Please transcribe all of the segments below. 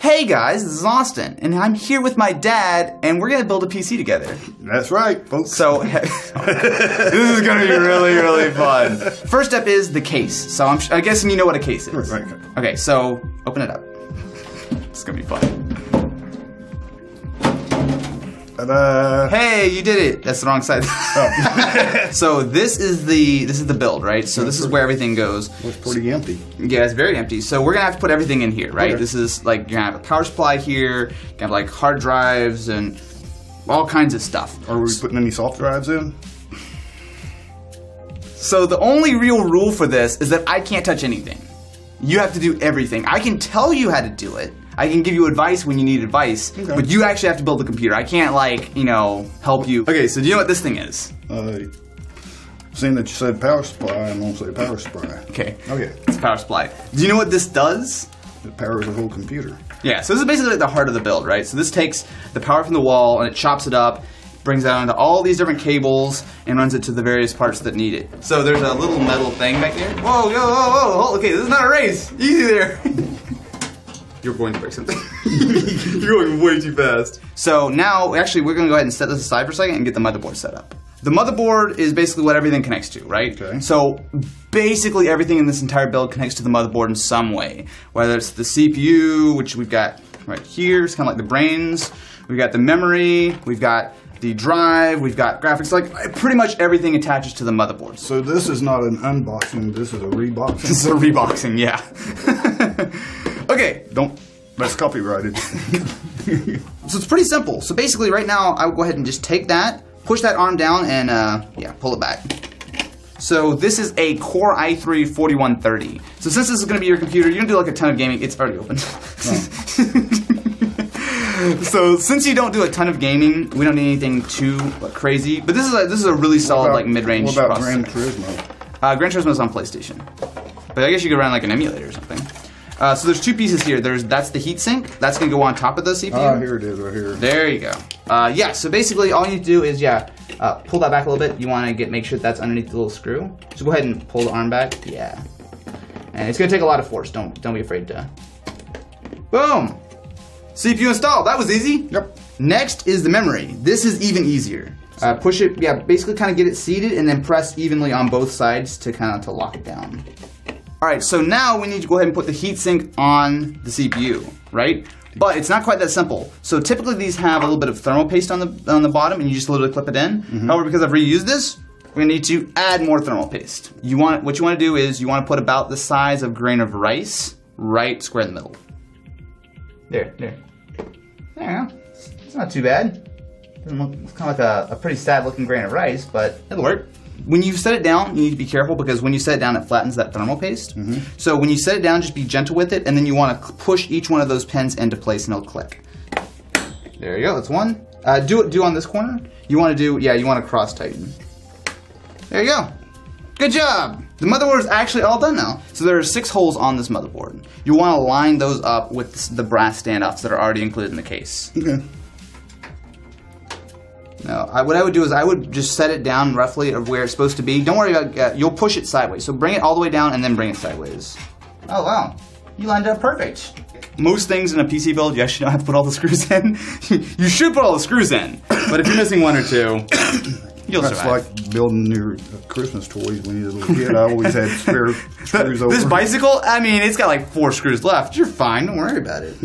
Hey guys, this is Austin, and I'm here with my dad, and we're gonna build a PC together. That's right, folks. So, this is gonna be really, really fun. First step is the case. So I'm guessing you know what a case is. Right. Okay, so open it up. It's gonna be fun. Ta-da. Hey, you did it. That's the wrong side. Oh. So this is the build, right? So this is where everything goes. It's pretty empty. Yeah, it's very empty. So we're gonna have to put everything in here, right? Okay. This is like you're gonna have a power supply here. You're gonna have like hard drives and all kinds of stuff. Are we putting any soft drives in? So the only real rule for this is that I can't touch anything. You have to do everything. I can tell you how to do it. I can give you advice when you need advice, but you actually have to build the computer. I can't, like, you know, help you. Okay, so do you know what this thing is? Seeing that you said power supply, I'm going to say power supply. Okay. Okay. It's a power supply. Do you know what this does? It powers the whole computer. Yeah, so this is basically like the heart of the build, right? So this takes the power from the wall and it chops it up, brings it out onto all these different cables, and runs it to the various parts that need it. So there's a little metal thing back there. Whoa, whoa. Okay, this is not a race. Easy there. You're going to break something. You're going way too fast. So now, actually, we're going to go ahead and set this aside for a second and get the motherboard set up. The motherboard is basically what everything connects to, right? Okay. So basically everything in this entire build connects to the motherboard in some way. Whether it's the CPU, which we've got right here, it's kind of like the brains. We've got the memory, we've got the drive, we've got graphics, like pretty much everything attaches to the motherboard. So this is not an unboxing, this is a reboxing? This is a reboxing, yeah. Okay. That's copyrighted. So it's pretty simple. So basically right now, I would go ahead and just take that, push that arm down, and yeah, pull it back. So this is a Core i3-4130. So since this is going to be your computer, you're going to do like a ton of gaming. It's already open. So since you don't do a ton of gaming, we don't need anything too crazy. But this is a really solid like mid-range processor. What about Gran Turismo? Gran Turismo is on PlayStation. But I guess you could run like an emulator or something. So there's two pieces here. That's the heatsink. That's going to go on top of the CPU. Oh, here it is right here. There you go. Yeah, so basically all you need to do is, pull that back a little bit. You want to make sure that's underneath the little screw. So go ahead and pull the arm back. Yeah. And it's going to take a lot of force. Don't be afraid to. Boom! CPU installed. That was easy. Yep. Next is the memory. This is even easier. Push it, basically kind of get it seated and then press evenly on both sides to kind of lock it down. Alright, so now we need to go ahead and put the heatsink on the CPU, right? But it's not quite that simple. So typically these have a little bit of thermal paste on the bottom and you just literally clip it in. However, because I've reused this, we're gonna need to add more thermal paste. What you want to do is you want to put about the size of a grain of rice right square in the middle. There you go. It's not too bad. It's kind of like a pretty sad looking grain of rice, but it'll work. When you set it down, you need to be careful because when you set it down, it flattens that thermal paste. So when you set it down, just be gentle with it, and then you want to push each one of those pins into place, and it'll click. There you go. That's one. Do on this corner. You want to cross tighten. There you go. Good job. The motherboard is actually all done now. So there are 6 holes on this motherboard. You want to line those up with the brass standoffs that are already included in the case. Okay. No, what I would do is I would just set it down roughly of where it's supposed to be. Don't worry about you'll push it sideways. So bring it all the way down and then bring it sideways. Oh wow, you lined it up perfect. Most things in a PC build, you actually don't have to put all the screws in. You should put all the screws in, but if you're missing one or two, you'll survive. That's like building your Christmas toys when you were a little kid. I always had spare screws over. This bicycle, I mean, it's got like 4 screws left. You're fine, don't worry about it.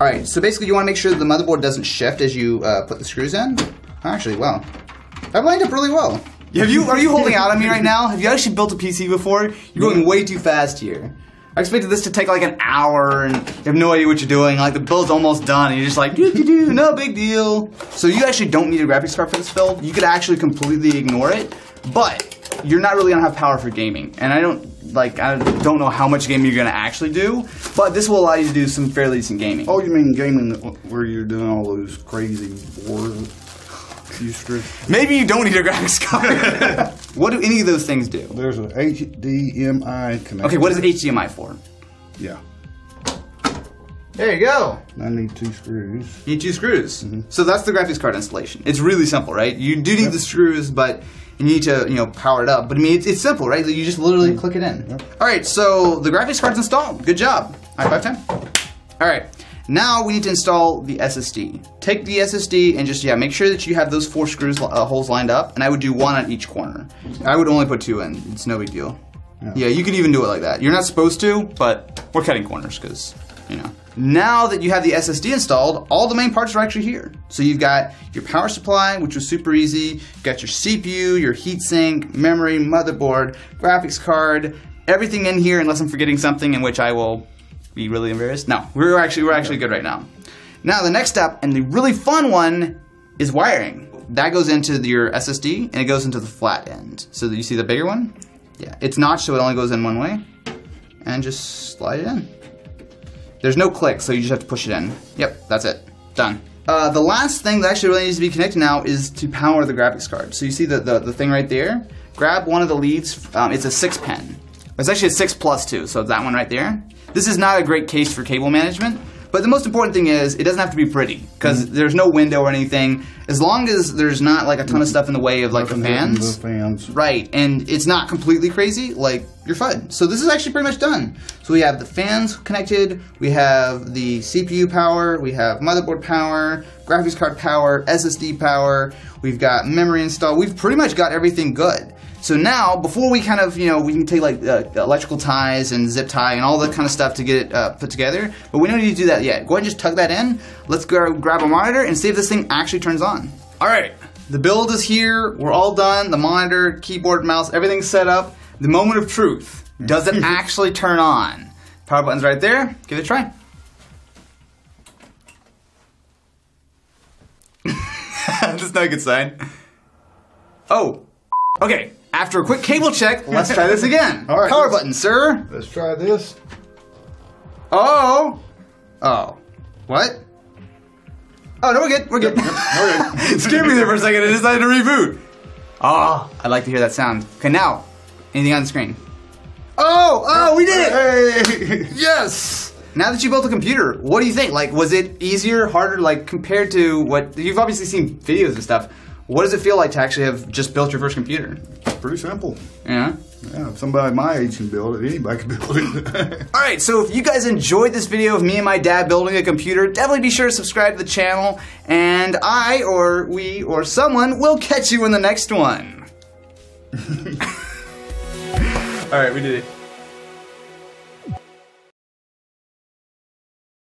Alright, so basically you want to make sure that the motherboard doesn't shift as you put the screws in. Actually, wow. I've lined up really well. Are you holding out on me right now? Have you actually built a PC before? You're going way too fast here. I expected this to take like an hour and you have no idea what you're doing. Like the build's almost done and you're just like, no big deal. So you actually don't need a graphics card for this build. You could actually completely ignore it, but you're not really gonna have power for gaming. And I don't know how much gaming you're gonna actually do, but this will allow you to do some fairly decent gaming. Oh, you mean gaming where you're doing all those crazy wars? Maybe you don't need a graphics card. What do any of those things do? There's an HDMI connector. Okay, what is HDMI for? Yeah. There you go. I need 2 screws. You need 2 screws. So that's the graphics card installation. It's really simple, right? You do need the screws, but you need to, power it up. But I mean, it's simple, right? You just literally click it in. All right, so the graphics card's installed. Good job. High five time. All right. Now we need to install the SSD. Take the SSD and just, make sure that you have those 4 screws holes lined up, and I would do 1 on each corner. I would only put 2 in, it's no big deal. Yeah, you could even do it like that. You're not supposed to, but we're cutting corners because, Now that you have the SSD installed, all the main parts are actually here. So you've got your power supply, which was super easy. You've got your CPU, your heatsink, memory, motherboard, graphics card, everything in here unless I'm forgetting something, in which I will be really embarrassed. No, we're actually good right now. Now the next step, and the really fun one, is wiring. That goes into your SSD, and it goes into the flat end. So you see the bigger one? Yeah, it's notched, so it only goes in one way. And just slide it in. There's no click, so you just have to push it in. Yep, that's it. Done. The last thing that actually really needs to be connected now is to power the graphics card. So you see the thing right there? Grab one of the leads. It's a 6-pin. It's actually a 6+ too, so that one right there. This is not a great case for cable management, but the most important thing is it doesn't have to be pretty, because there's no window or anything. As long as there's not like a ton of stuff in the way of like the fans. Right, and it's not completely crazy, like, you're fine. So this is actually pretty much done. So we have the fans connected, we have the CPU power, we have motherboard power, graphics card power, SSD power, we've got memory installed. We've pretty much got everything good. So now, before we kind of, we can take like electrical ties and zip tie and all that kind of stuff to get it put together, but we don't need to do that yet. Go ahead and just tuck that in. Let's go grab a monitor and see if this thing actually turns on. All right, the build is here. We're all done. The monitor, keyboard, mouse, everything's set up. The moment of truth. Does it actually turn on? Power button's right there. Give it a try. That's not a good sign. Oh, okay. After a quick cable check, let's try this again. All right, power button, sir. Let's try this. Oh. Oh. What? Oh, no, we're good. We're good. Okay. Scared me there for a second. I decided to reboot. Oh, I'd like to hear that sound. Okay, now, anything on the screen? Oh, we did it! Hey! Yes! Now that you built a computer, what do you think? Like, was it easier, harder, like, compared to what... You've obviously seen videos and stuff. What does it feel like to actually have just built your first computer? Pretty simple. Yeah? Yeah, if somebody my age can build it, anybody can build it. Alright, so if you guys enjoyed this video of me and my dad building a computer, definitely be sure to subscribe to the channel, and I, or we, or someone will catch you in the next one. Alright, we did it.